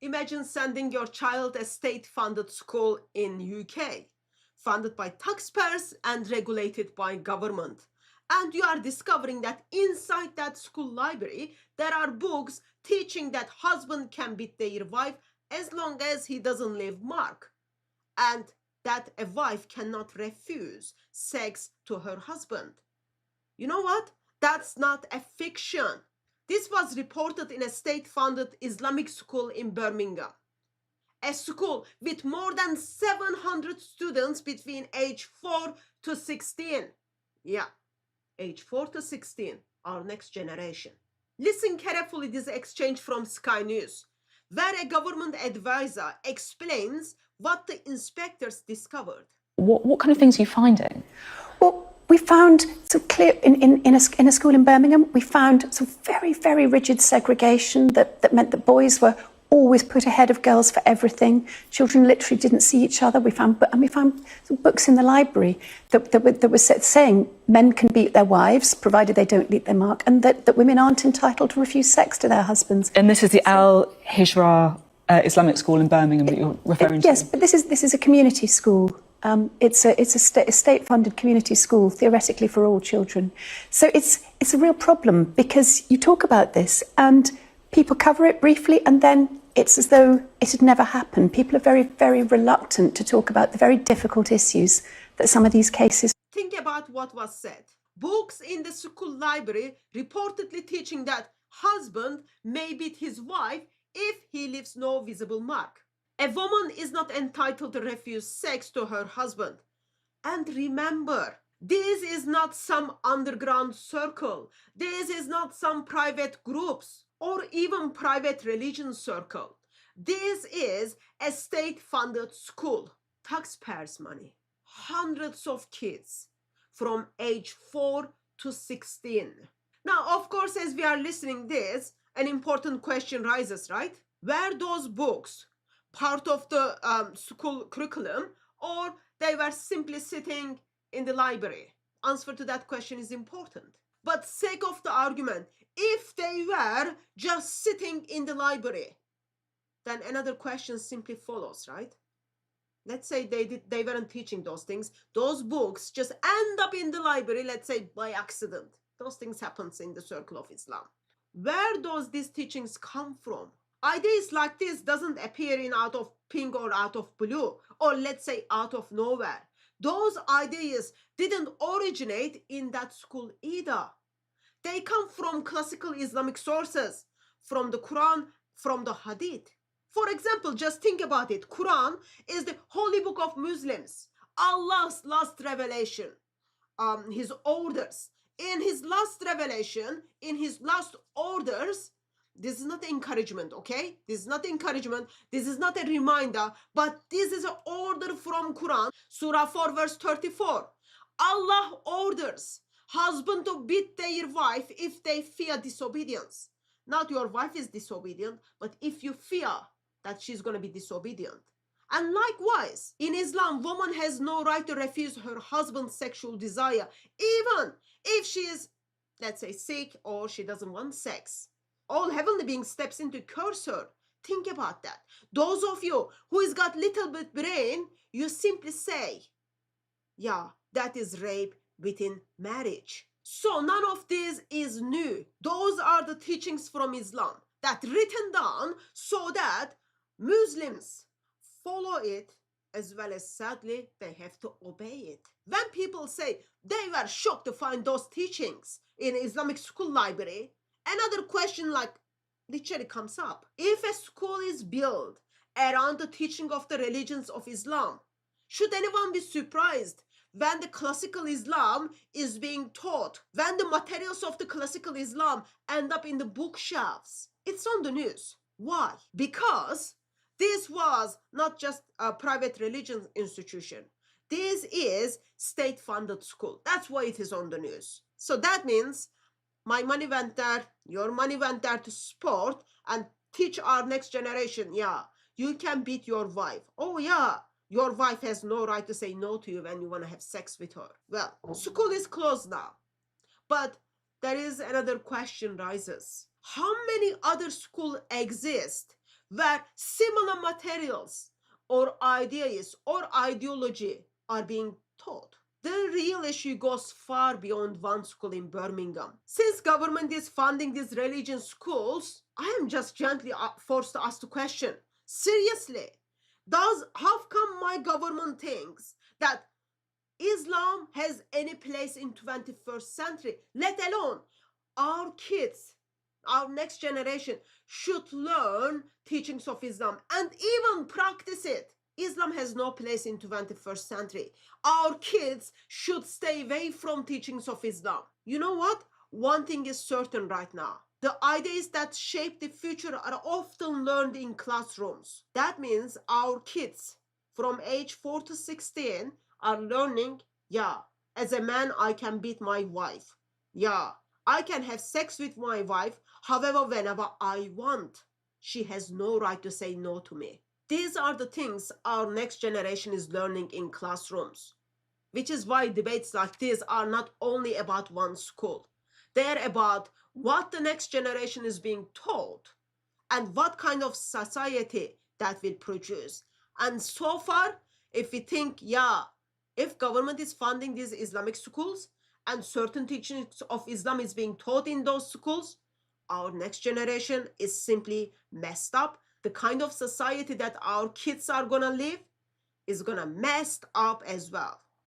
Imagine sending your child a state-funded school in UK, funded by taxpayers and regulated by government. And you are discovering that inside that school library, there are books teaching that husband can beat their wife as long as he doesn't leave mark. And that a wife cannot refuse sex to her husband. You know what? That's not a fiction. This was reported in a state-funded Islamic school in Birmingham. A school with more than 700 students between age 4 to 16. Yeah, age 4 to 16, our next generation. Listen carefully this exchange from Sky News, where a government advisor explains what the inspectors discovered. What kind of things are you finding? Well, we found clear in a school in Birmingham, we found very, very rigid segregation that meant that boys were always put ahead of girls for everything. Children literally didn't see each other. We found books in the library that were saying men can beat their wives provided they don't leave their mark, and that women aren't entitled to refuse sex to their husbands. And this is the Al Hijra Islamic school in Birmingham that you're referring to? Yes, but this is a community school. It's a state-funded community school, theoretically for all children. So it's a real problem because you talk about this and people cover it briefly and then it's as though it had never happened. People are very, very reluctant to talk about the very difficult issues that some of these cases. Think about what was said. Books in the school library reportedly teaching that husband may beat his wife if he leaves no visible mark. A woman is not entitled to refuse sex to her husband. And remember, this is not some underground circle. This is not some private groups or even private religion circle. This is a state-funded school. Taxpayers' money. Hundreds of kids from age 4 to 16. Now, of course, as we are listening this, an important question rises, right? Were those books part of the school curriculum, or they were simply sitting in the library? Answer to that question is important. But sake of the argument, if they were just sitting in the library, then another question simply follows, right? Let's say they weren't teaching those things. Those books just end up in the library, let's say by accident. Those things happen in the circle of Islam. Where does these teachings come from? Ideas like this doesn't appear in out of pink or out of blue, or let's say out of nowhere. Those ideas didn't originate in that school either. They come from classical Islamic sources, from the Quran, from the Hadith. For example, just think about it. Quran is the holy book of Muslims. Allah's last revelation, his orders. In his last revelation, in his last orders, this is not encouragement, okay? This is not encouragement. This is not a reminder, but this is an order from Quran, Surah 4, verse 34. Allah orders husband to beat their wife if they fear disobedience. Not your wife is disobedient, but if you fear that she's going to be disobedient. And likewise, in Islam, woman has no right to refuse her husband's sexual desire, even if she is, let's say, sick or she doesn't want sex. All heavenly beings steps in to curse her. Think about that. Those of you who has got little bit brain, you simply say, yeah, that is rape within marriage. So none of this is new. Those are the teachings from Islam that written down so that Muslims follow it, as well as sadly they have to obey it. When people say they were shocked to find those teachings in Islamic school library, another question like literally comes up. If a school is built around the teaching of the religions of Islam, should anyone be surprised when the classical Islam is being taught, when the materials of the classical Islam end up in the bookshelves? It's on the news. Why? Because this was not just a private religion institution. This is state-funded school. That's why it is on the news. So that means my money went there, your money went there to support and teach our next generation, yeah, you can beat your wife. Oh yeah, your wife has no right to say no to you when you want to have sex with her. Well, school is closed now. But there is another question rises. How many other schools exist where similar materials or ideas or ideology are being taught. The real issue goes far beyond one school in Birmingham. Since government is funding these religion schools, I am just gently forced to ask the question, seriously, how come my government thinks that Islam has any place in 21st century, let alone our kids, our next generation should learn teachings of Islam and even practice it? Islam has no place in 21st century. Our kids should stay away from teachings of Islam. You know what? One thing is certain right now. The ideas that shape the future are often learned in classrooms. That means our kids from age 4 to 16 are learning, yeah, as a man I can beat my wife. Yeah, I can have sex with my wife however whenever I want. She has no right to say no to me. These are the things our next generation is learning in classrooms, which is why debates like this are not only about one school. They're about what the next generation is being taught and what kind of society that will produce. And so far, if we think, yeah, if government is funding these Islamic schools and certain teachings of Islam is being taught in those schools, our next generation is simply messed up. The kind of society that our kids are gonna live is gonna messed up as well.